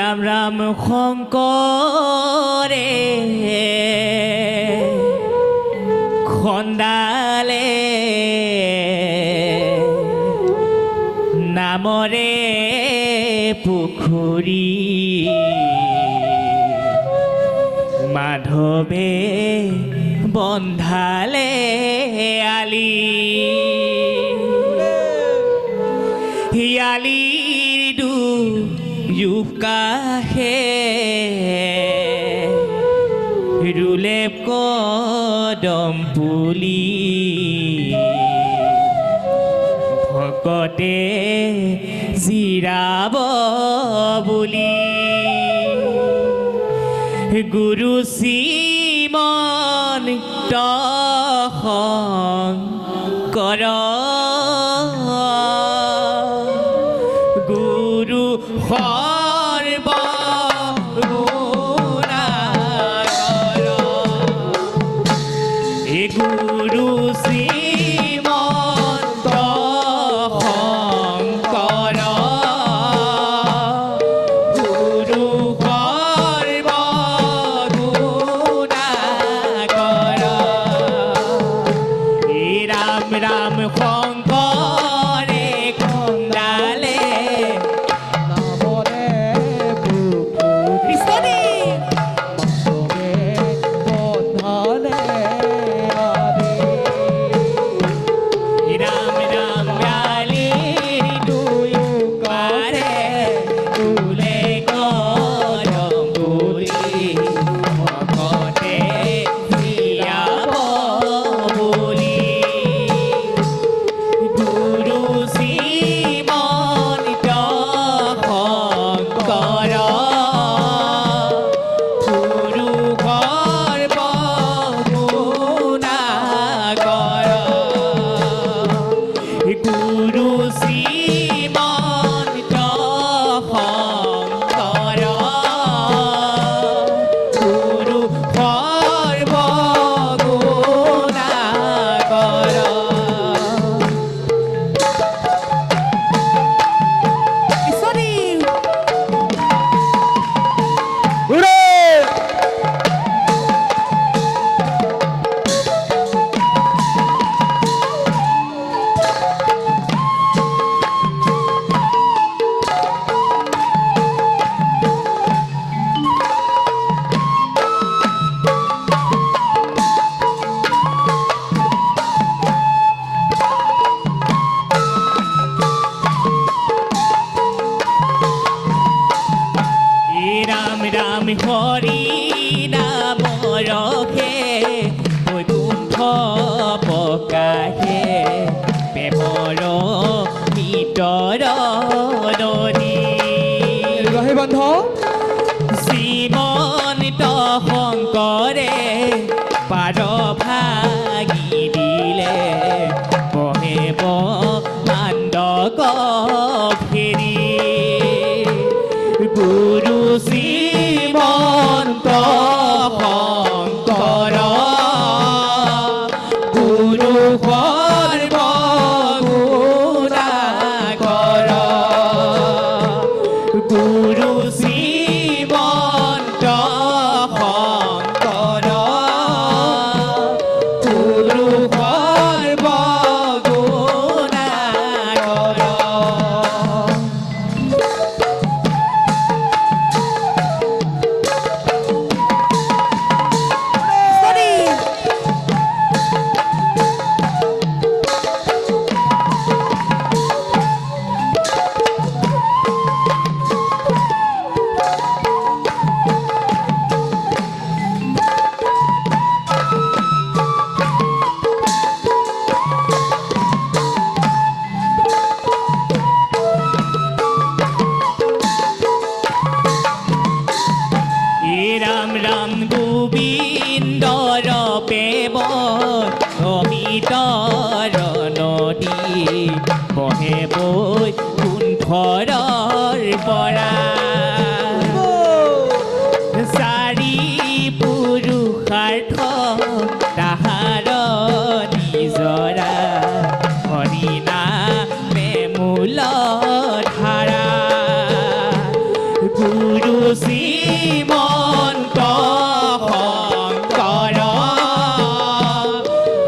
ৰাম ৰাম শংকৰে খন্দালে নামৰে পুখুৰী মাধৱে বন্ধালে আলি আলিৰ কাষে ৰুলে কদম পুলি ভকতে জিৰাব বুলি গুৰু শ্ৰীমন্ত শংকৰ গুৰু গুৰু শ্ৰীমন্ত শংকৰ গুৰু সৰ্বগুণাকৰ ৰাম ৰাম শংকৰে খন্দালে নামৰে পুখুৰী ৰাম হৰি নাম ৰখে বৈকুণ্ঠ প্ৰকাশে প্ৰেমৰ ভিতৰ নদী বন্ধ শ্ৰীমন্ত শংকৰে পাৰ ভাগি দিলে বহেব মান্দক ফেৰি গুৰু শ্ৰীমন্ত শংকৰ গুৰু সৰ্বগুণাকৰ গুৰু শ্ৰীমন্ত শংকৰ গুৰু সৰ্বগুণাকৰ বহে বৈ কুণ্ঠৰৰ পৰা চাৰি পুৰুষাৰ্থ তাহাৰ নিজৰা হৰিনামে মূল ধাৰা গুৰু শ্ৰীমন্ত শংকৰ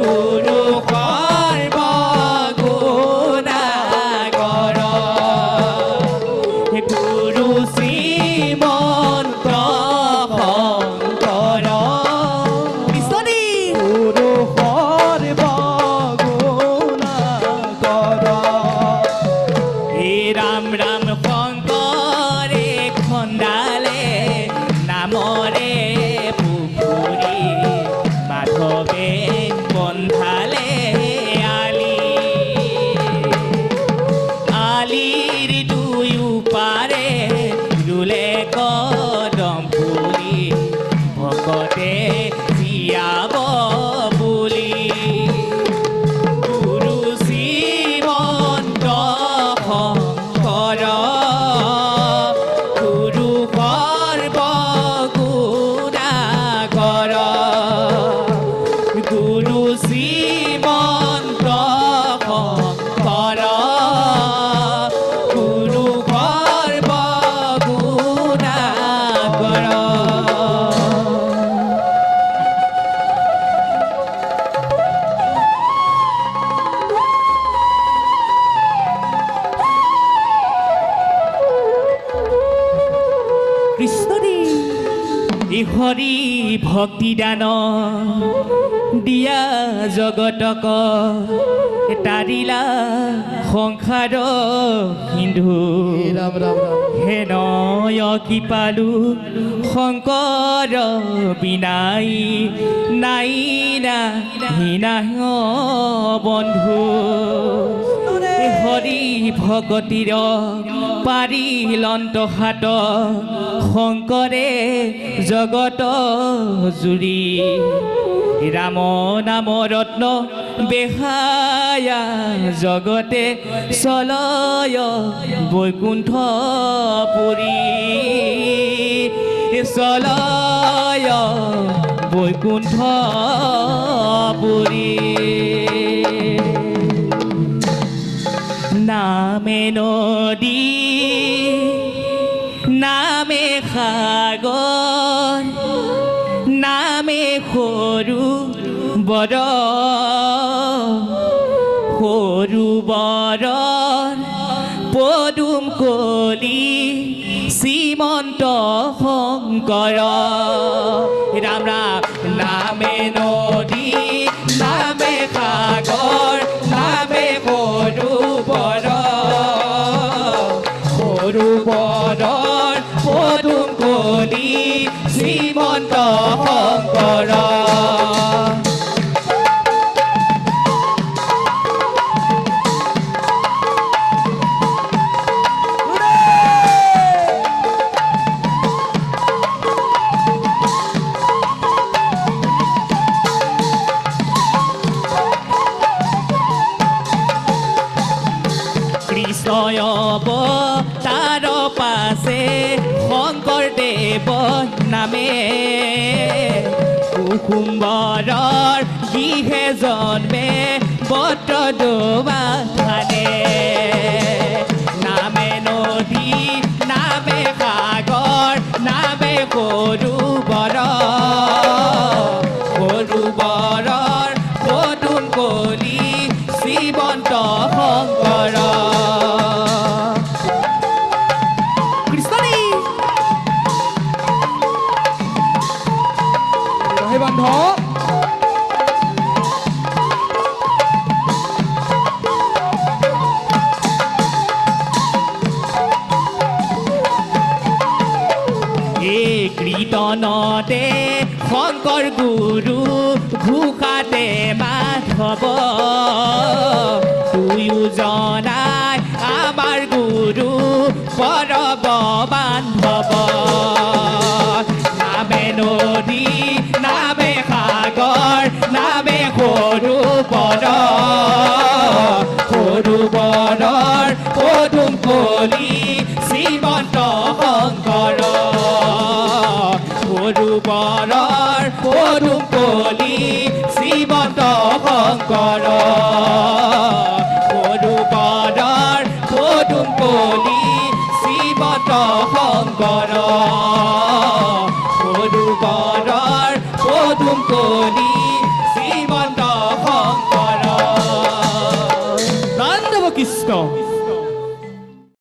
গুৰু সৰ্বগুণাকৰ গুৰু শ্ৰীমন্ত শংকৰ বিষ্ণুদী গুৰু সৰ্বগুণাকৰ হে ৰাম ৰাম শংকৰে খন্দালে নামৰে পুখুৰী মাধৱে বন্ধালে আলি আলিৰ দুয়ো পাৰে ৰুলে কদম পুলি ভকতে জীয়াব বুলি গুৰু শ্ৰীমন্ত শংকৰ গুৰু সৰ্বগুণাকৰ গুৰু শ্ৰীমন্ত শংকৰ গুৰু সৰ্বগুণাকৰ কৃষ্ণদী হৰি ভক্তি দান দিয়া জগতক তাৰিলা সংসাৰ সিন্ধু ৰাম ৰাম ৰাম হে নয় কি পালো শংকৰ বিনাই নাই না হীনাহ বন্ধু হৰি ভগতিৰ পাৰিলন্ত হাত শংকৰে জগত জুৰি ৰাম নাম ৰত্ন বেহায়া জগতে চলয় বৈকুণ্ঠ পুৰী চলয় বৈকুণ্ঠ পুৰী নামে নদী নামে সাগৰ নামে সৰু বৰ সৰু বৰৰ পদুম কলি শ্ৰীমন্ত শংকৰ ৰাম ৰাম নামে নদী নামে সাগৰ নামে সৰু বৰ সৰু বৰৰ পদুম কলি শ্ৰীমন্ত শংকৰ কৃষ্ণয় তাৰ পাছে শংকৰদেৱ নামে কুসুম্বৰৰ গৃহে জন্মে বত্ৰ দোবা ধানে নামে নদী নামে সাগৰ নামে সৰু বৰ সৰু বৰৰ পদুম কলি শ্ৰীমন্ত শংকৰ কৃষ্ণদী হে বন্ধ কীৰ্তনতে শংকৰ গুৰু ঘোষাতে মাধৱ দুয়োজনাই আমাৰ গুৰু পৰব বান্ধৱ নামে নদী নামে সাগৰ নামে সৰু বৰ সৰু কলি শ্ৰীমন্ত শংকৰ সৰুবৰৰ পদুম কলি শ্ৰীমন্ত শংকৰ সৰুবৰৰ পদুম কলি শ্ৰীমন্ত শংকৰ